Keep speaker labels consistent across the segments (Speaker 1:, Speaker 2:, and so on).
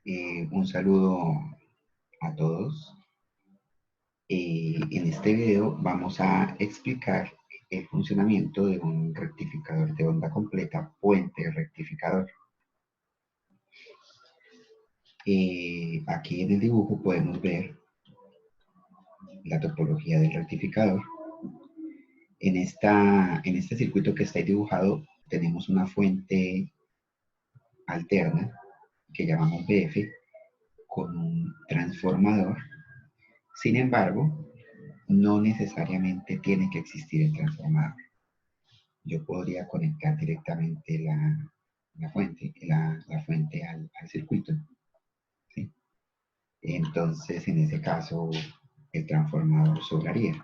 Speaker 1: Un saludo a todos. En este video vamos a explicar el funcionamiento de un rectificador de onda completa puente rectificador. Aquí en el dibujo podemos ver la topología del rectificador. En este circuito que está ahí dibujado tenemos una fuente alterna que llamamos BF con un transformador. Sin embargo, no necesariamente tiene que existir el transformador. Yo podría conectar directamente la fuente al circuito, ¿sí? Entonces, en ese caso, el transformador sobraría.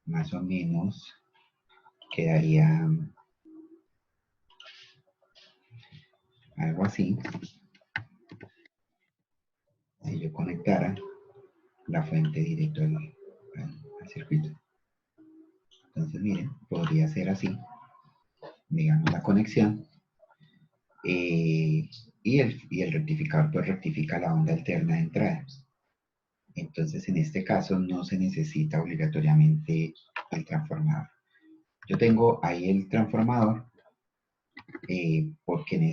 Speaker 1: Más o menos quedaría algo así. Si yo conectara la fuente directo al circuito. Entonces, miren, podría ser así, digamos, la conexión. Y el rectificador pues rectifica la onda alterna de entrada. Entonces, en este caso no se necesita obligatoriamente el transformador. Yo tengo ahí el transformador porque en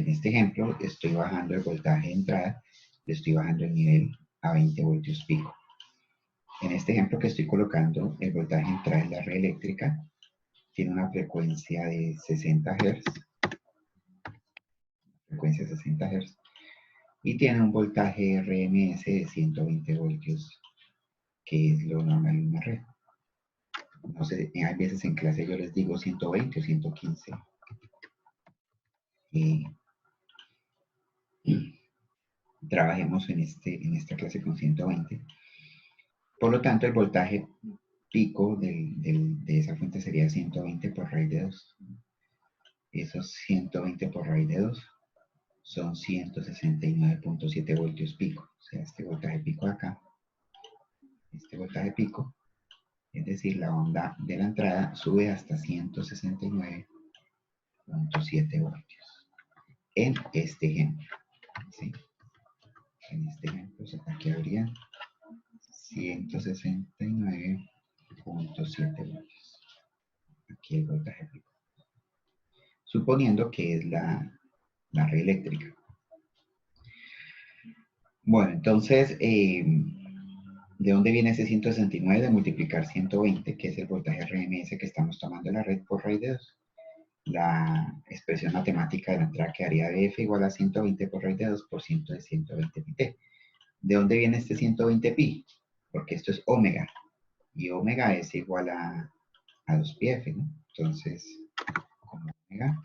Speaker 1: este ejemplo estoy bajando el voltaje de entrada, le estoy bajando el nivel a 20 voltios pico. En este ejemplo que estoy colocando, el voltaje de entrada en la red eléctrica tiene una frecuencia de 60 Hz, y tiene un voltaje RMS de 120 voltios, que es lo normal en una red. No sé, hay veces en clase yo les digo 120 o 115. Trabajemos en esta clase con 120. Por lo tanto, el voltaje pico de esa fuente sería 120 por raíz de 2. Esos 120 por raíz de 2 son 169.7 voltios pico. O sea, este voltaje pico de acá, este voltaje pico, es decir, la onda de la entrada sube hasta 169.7 voltios. En este ejemplo, ¿sí? En este ejemplo, aquí habría 169.7 voltios. Aquí el voltaje pico. Suponiendo que es la red eléctrica. Bueno, entonces, ¿de dónde viene ese 169? De multiplicar 120, que es el voltaje RMS que estamos tomando en la red, por raíz de 2. La expresión matemática de la entrada quedaría de F igual a 120 por raíz de 2 por 100 de 120 pi t. ¿De dónde viene este 120 pi? Porque esto es omega, y omega es igual a 2 pi f, ¿no? Entonces, como omega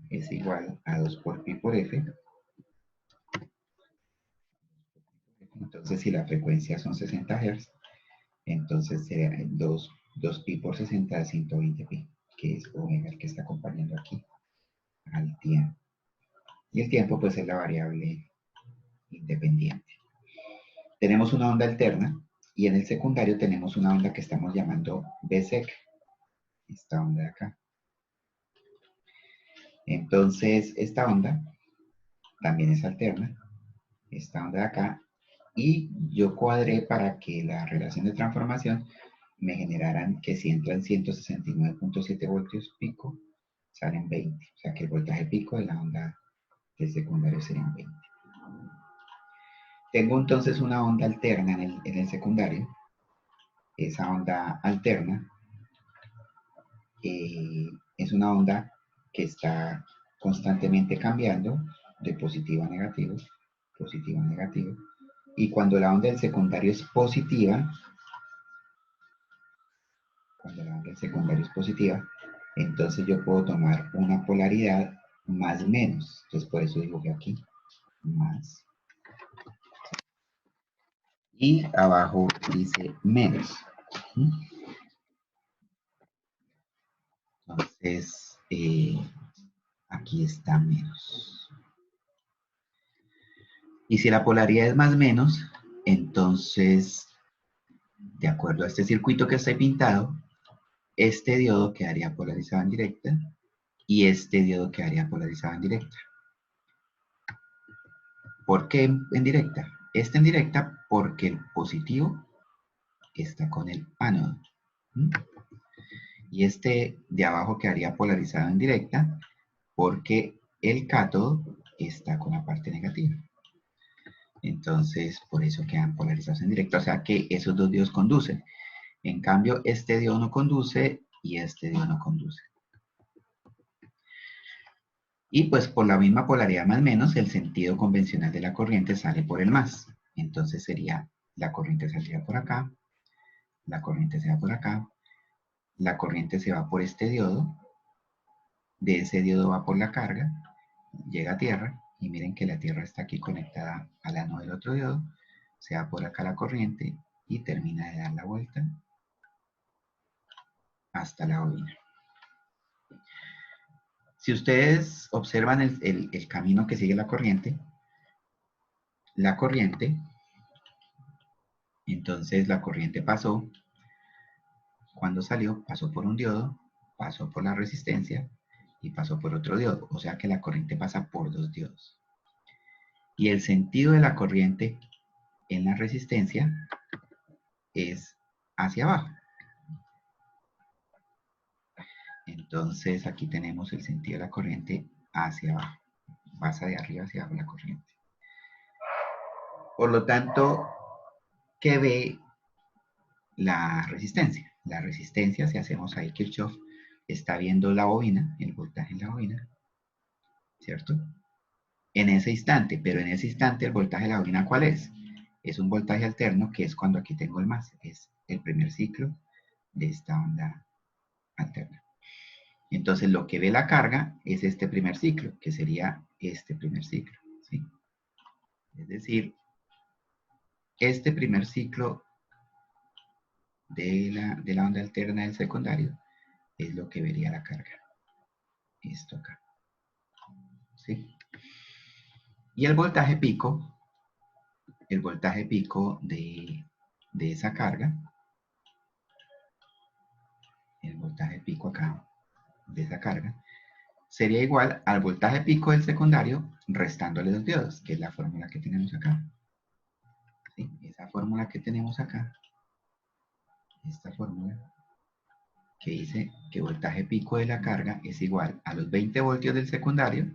Speaker 1: es igual a 2 por pi por f, entonces si la frecuencia son 60 Hz, entonces sería 2 pi por 60 de 120 pi, que es omega el que está acompañando aquí al tiempo. Y el tiempo pues es la variable independiente. Tenemos una onda alterna y en el secundario tenemos una onda que estamos llamando Vsec, esta onda de acá. Entonces esta onda también es alterna, esta onda de acá, y yo cuadré para que la relación de transformación me generaran que si entran 169.7 voltios pico, salen 20. O sea que el voltaje pico de la onda del secundario serían 20. Tengo entonces una onda alterna en el secundario. Esa onda alterna es una onda que está constantemente cambiando de positivo a negativo, positivo a negativo. Y cuando la onda del secundario es positiva, entonces yo puedo tomar una polaridad más menos. Entonces por eso digo que aquí más. Y abajo dice menos. Entonces aquí está menos. Y si la polaridad es más menos, entonces, de acuerdo a este circuito que está pintado, este diodo quedaría polarizado en directa y este diodo quedaría polarizado en directa. ¿Por qué en directa? Está en directa porque el positivo está con el ánodo. ¿Mm? Y este de abajo quedaría polarizado en directa porque el cátodo está con la parte negativa. Entonces, por eso quedan polarizados en directa. O sea que esos dos diodos conducen. En cambio, este diodo no conduce y este diodo no conduce. Y pues por la misma polaridad más menos, el sentido convencional de la corriente sale por el más. Entonces sería, la corriente saldría por acá, la corriente se va por acá, la corriente se va por este diodo, de ese diodo va por la carga, llega a tierra, y miren que la tierra está aquí conectada al ánodo del otro diodo, se va por acá la corriente y termina de dar la vuelta hasta la bobina. Si ustedes observan el camino que sigue la corriente, entonces la corriente pasó, cuando salió, pasó por un diodo, pasó por la resistencia y pasó por otro diodo. O sea que la corriente pasa por dos diodos. Y el sentido de la corriente en la resistencia es hacia abajo. Entonces aquí tenemos el sentido de la corriente hacia abajo. Pasa de arriba hacia abajo la corriente. Por lo tanto, ¿qué ve la resistencia? La resistencia, si hacemos ahí Kirchhoff, está viendo la bobina, el voltaje en la bobina, ¿cierto? En ese instante, pero en ese instante el voltaje de la bobina, ¿cuál es? Es un voltaje alterno, que es cuando aquí tengo el más, es el primer ciclo de esta onda alterna. Entonces lo que ve la carga es este primer ciclo, que sería este primer ciclo, ¿sí? Es decir, este primer ciclo de la onda alterna del secundario es lo que vería la carga. Esto acá, ¿sí? Y el voltaje pico de esa carga, el voltaje pico acá de esa carga, sería igual al voltaje pico del secundario restándole los diodos, que es la fórmula que tenemos acá. ¿Sí? Esa fórmula que tenemos acá, esta fórmula, que dice que voltaje pico de la carga es igual a los 20 voltios del secundario,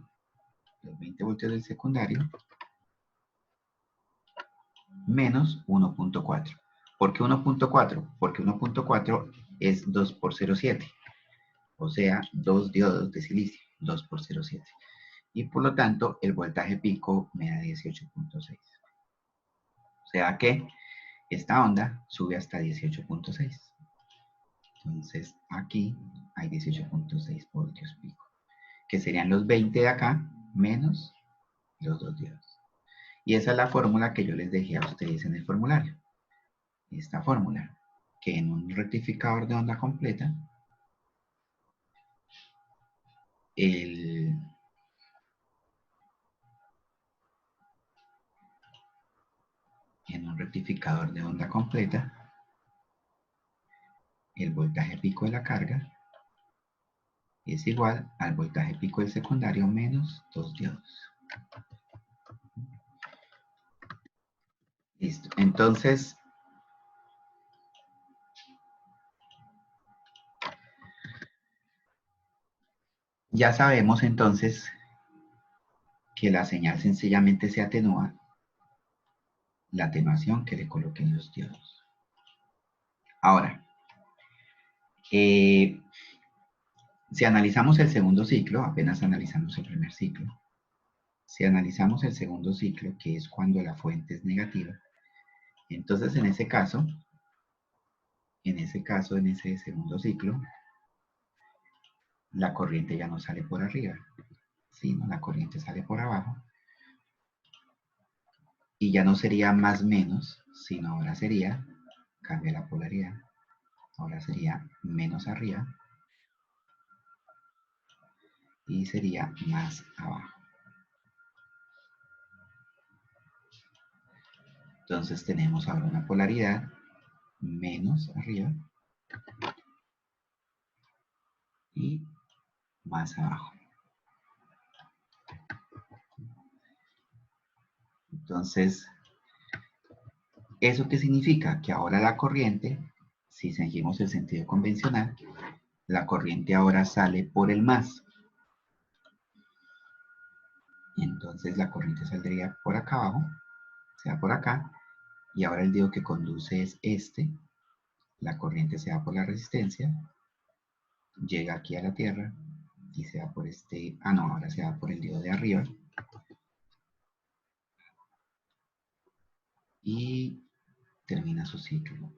Speaker 1: menos 1.4. ¿Por qué 1.4? Porque 1.4 es 2 por 0,7. O sea, 2 diodos de silicio, 2 por 0,7. Y por lo tanto, el voltaje pico me da 18.6. O sea que esta onda sube hasta 18.6. Entonces, aquí hay 18.6 voltios pico, que serían los 20 de acá menos los 2 diodos. Y esa es la fórmula que yo les dejé a ustedes en el formulario. Esta fórmula, que en un rectificador de onda completa, en un rectificador de onda completa, el voltaje pico de la carga es igual al voltaje pico del secundario menos 2 diodos. Listo. Entonces, ya sabemos entonces que la señal sencillamente se atenúa la atenuación que le coloquen los diodos. Ahora, si analizamos el segundo ciclo, apenas analizamos el primer ciclo, si analizamos el segundo ciclo, que es cuando la fuente es negativa, entonces en ese caso, en ese segundo ciclo, la corriente ya no sale por arriba, sino la corriente sale por abajo, y ya no sería más menos, sino ahora sería, cambia la polaridad, ahora sería menos arriba, y sería más abajo. Entonces tenemos ahora una polaridad menos arriba y más abajo. Entonces, ¿eso qué significa? Que ahora la corriente, si seguimos el sentido convencional, la corriente ahora sale por el más. Y entonces la corriente saldría por acá abajo, o sea, por acá, y ahora el diodo que conduce es este, la corriente se va por la resistencia, llega aquí a la Tierra, y se va por este, ahora se va por el diodo de arriba, y termina su ciclo.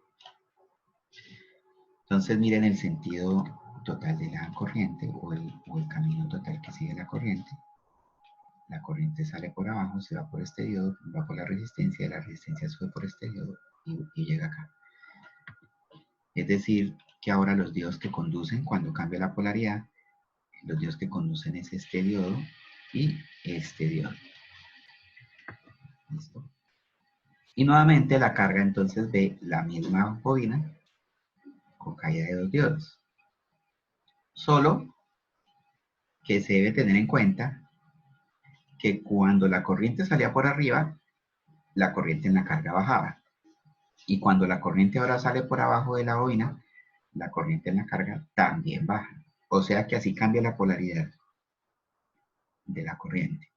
Speaker 1: Entonces miren el sentido total de la corriente, o el camino total que sigue la corriente. La corriente sale por abajo, se va por este diodo, va por la resistencia sube por este diodo y llega acá. Es decir, que ahora los diodos que conducen, cuando cambia la polaridad, los diodos que conducen es este diodo y este diodo. ¿Listo? Y nuevamente la carga entonces de la misma bobina con caída de dos diodos. Solo que se debe tener en cuenta que cuando la corriente salía por arriba, la corriente en la carga bajaba. Y cuando la corriente ahora sale por abajo de la bobina, la corriente en la carga también baja. O sea que así cambia la polaridad de la corriente.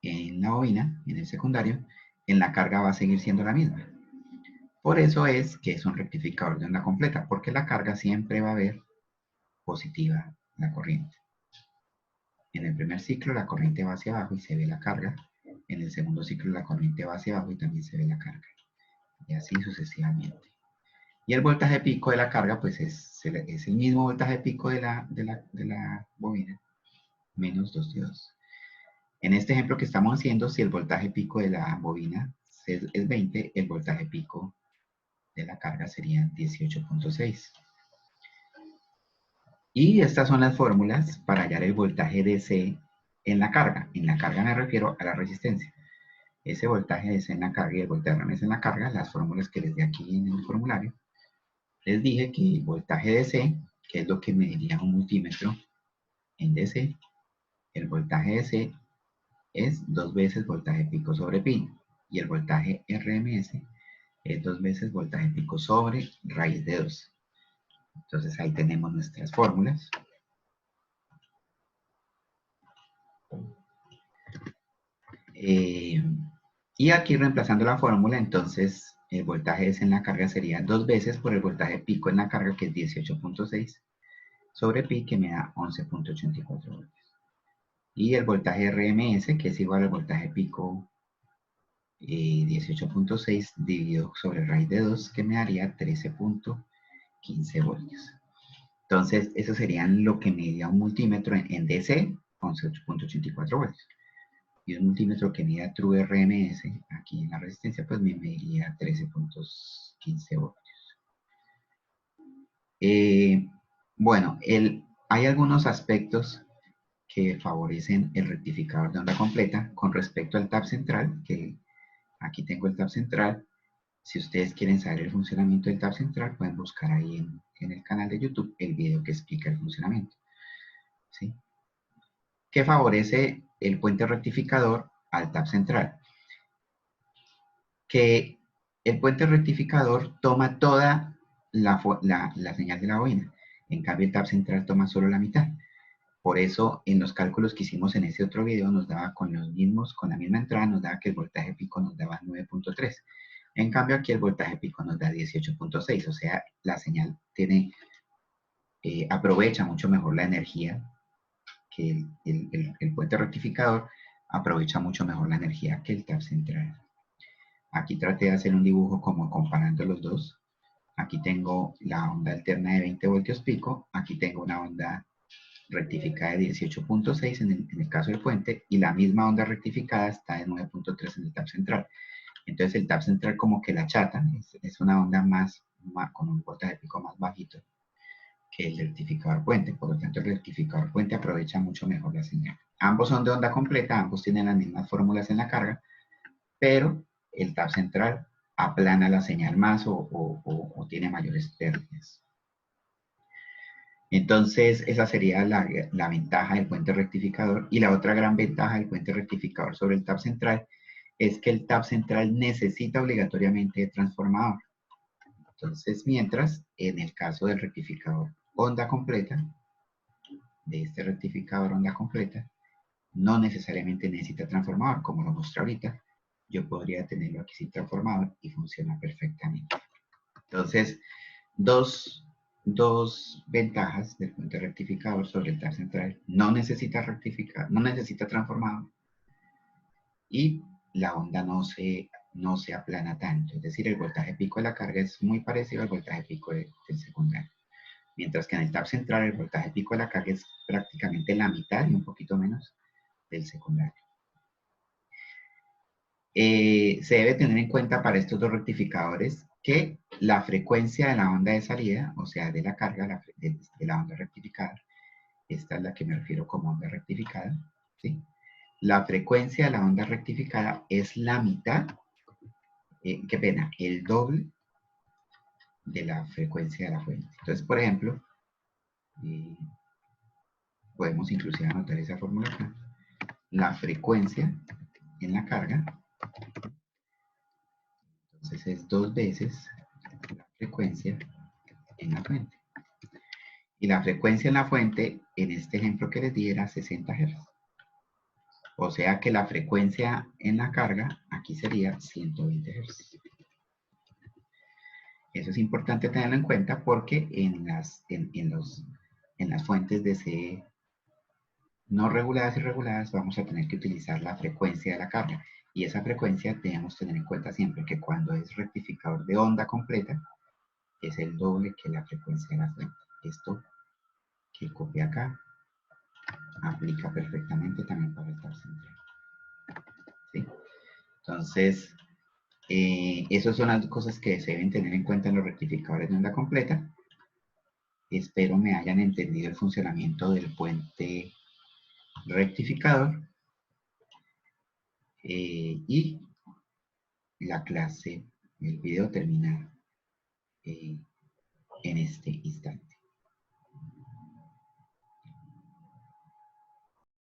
Speaker 1: En la bobina, en el secundario, en la carga va a seguir siendo la misma. Por eso es que es un rectificador de onda completa, porque la carga siempre va a ver positiva la corriente. En el primer ciclo la corriente va hacia abajo y se ve la carga. En el segundo ciclo la corriente va hacia abajo y también se ve la carga. Y así sucesivamente. Y el voltaje pico de la carga, pues es el mismo voltaje pico de la bobina, menos 2 diodos. En este ejemplo que estamos haciendo, si el voltaje pico de la bobina es 20, el voltaje pico de la carga sería 18.6. Y estas son las fórmulas para hallar el voltaje DC en la carga. En la carga me refiero a la resistencia. Ese voltaje DC en la carga y el voltaje RMS en la carga, las fórmulas que les di aquí en el formulario. Les dije que el voltaje DC, que es lo que mediría un multímetro en DC, el voltaje DC es 2 veces voltaje pico sobre pi. Y el voltaje RMS es 2 veces voltaje pico sobre raíz de 2. Entonces ahí tenemos nuestras fórmulas. Y aquí reemplazando la fórmula, entonces el voltaje S en la carga sería 2 veces por el voltaje pico en la carga, que es 18.6, sobre pi, que me da 11.84 voltios. Y el voltaje RMS, que es igual al voltaje pico 18.6 dividido sobre raíz de 2, que me daría 13.15 voltios. Entonces, eso serían lo que medía un multímetro en DC, 11.84 voltios. Y un multímetro que mida True RMS, aquí en la resistencia, pues me mediría 13.15 voltios. Bueno, hay algunos aspectos que favorecen el rectificador de onda completa con respecto al tap central, que aquí tengo el tap central. Si ustedes quieren saber el funcionamiento del tap central, pueden buscar ahí en el canal de YouTube el video que explica el funcionamiento. ¿Sí? ¿Qué favorece el puente rectificador al tap central? Que el puente rectificador toma toda la señal de la bobina. En cambio, el tap central toma solo la mitad. Por eso, en los cálculos que hicimos en ese otro video, nos daba con la misma entrada, nos daba que el voltaje pico nos daba 9.3. En cambio, aquí el voltaje pico nos da 18.6. O sea, la señal aprovecha mucho mejor la energía que el puente rectificador aprovecha mucho mejor la energía que el tap central. Aquí traté de hacer un dibujo como comparando los dos. Aquí tengo la onda alterna de 20 voltios pico, aquí tengo una onda rectificada de 18.6 en el caso del puente, y la misma onda rectificada está de 9.3 en el tap central. Entonces el tap central como que la chata, es una onda más con un voltaje pico más bajito que el rectificador puente. Por lo tanto, el rectificador puente aprovecha mucho mejor la señal. Ambos son de onda completa, ambos tienen las mismas fórmulas en la carga, pero el tap central aplana la señal más o tiene mayores pérdidas. Entonces, esa sería la ventaja del puente rectificador. Y la otra gran ventaja del puente rectificador sobre el tab central es que el tab central necesita obligatoriamente de transformador. Entonces, mientras en el caso del rectificador onda completa, de este rectificador onda completa, no necesariamente necesita transformador, como lo mostré ahorita. Yo podría tenerlo aquí sin transformador y funciona perfectamente. Entonces, dos ventajas del puente rectificador sobre el tab central. No necesita rectificar, no necesita transformador y la onda no se aplana tanto. Es decir, el voltaje pico de la carga es muy parecido al voltaje pico del secundario. Mientras que en el tab central el voltaje pico de la carga es prácticamente la mitad y un poquito menos del secundario. Se debe tener en cuenta para estos dos rectificadores que la frecuencia de la onda de salida, o sea, de la carga de la onda rectificada, esta es la que me refiero como onda rectificada, ¿sí? La frecuencia de la onda rectificada es la mitad, qué pena, el doble de la frecuencia de la fuente. Entonces, por ejemplo, podemos inclusive anotar esa fórmula acá. La frecuencia en la carga, entonces es 2 veces la frecuencia en la fuente. Y la frecuencia en la fuente, en este ejemplo que les di, era 60 Hz. O sea que la frecuencia en la carga aquí sería 120 Hz. Eso es importante tenerlo en cuenta porque en las fuentes de C no reguladas y reguladas vamos a tener que utilizar la frecuencia de la carga. Y esa frecuencia debemos tener en cuenta siempre que cuando es rectificador de onda completa, es el doble que la frecuencia de la fuente. Esto que copié acá aplica perfectamente también para el tab central. ¿Sí? Entonces, esas son las cosas que se deben tener en cuenta en los rectificadores de onda completa. Espero me hayan entendido el funcionamiento del puente rectificador y la clase, el video termina en este instante.